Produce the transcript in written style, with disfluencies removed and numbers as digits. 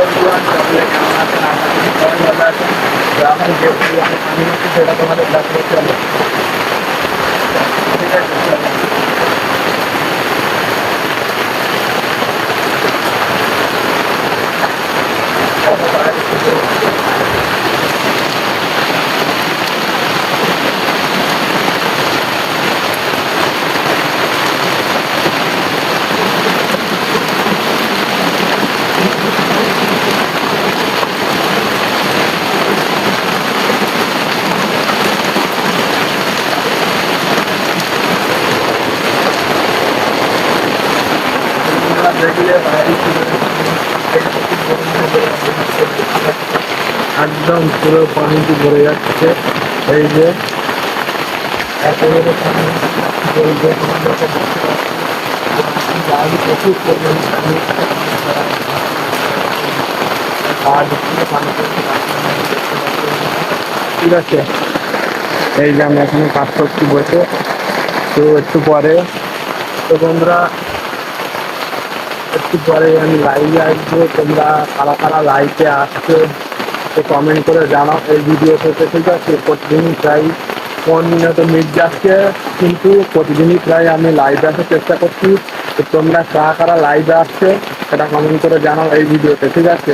everyone, সকলে কেমন আছেন? আশা করি সবাই ভালো আছেন। তো এখন যে পরিমাণে পানি হচ্ছে সেটা তোমাদের দেখাবো, চলো। ঠিক আছে, চলো। কত বাইরে থেকে তোমরা দেখলে বাইরে থেকে একদম পুরো পানিতে ভরে যাচ্ছে। এই যে একেবারে পানি বলবে তোমাদের গাড়ি প্রচুর পরিমাণে পানি আর পানি ঠিক আছে। এই যে আমি এখানে কাজ করছি বসে, তো একটু পরে, তো বন্ধুরা একটু পরে আমি লাইভে আসবো। তোমরা কারা কারা লাইভে আসছো তো কমেন্ট করে জানাও এই ভিডিও থেকে, ঠিক আছে। প্রতিদিনই প্রায় প্রতিনিয়ত মিট যাচ্ছে, কিন্তু প্রতিদিনই প্রায় আমি লাইভে আসার চেষ্টা করছি। তো তোমরা কারা কারা লাইভে আসছে সেটা কমেন্ট করে জানাও এই ভিডিওতে, ঠিক আছে।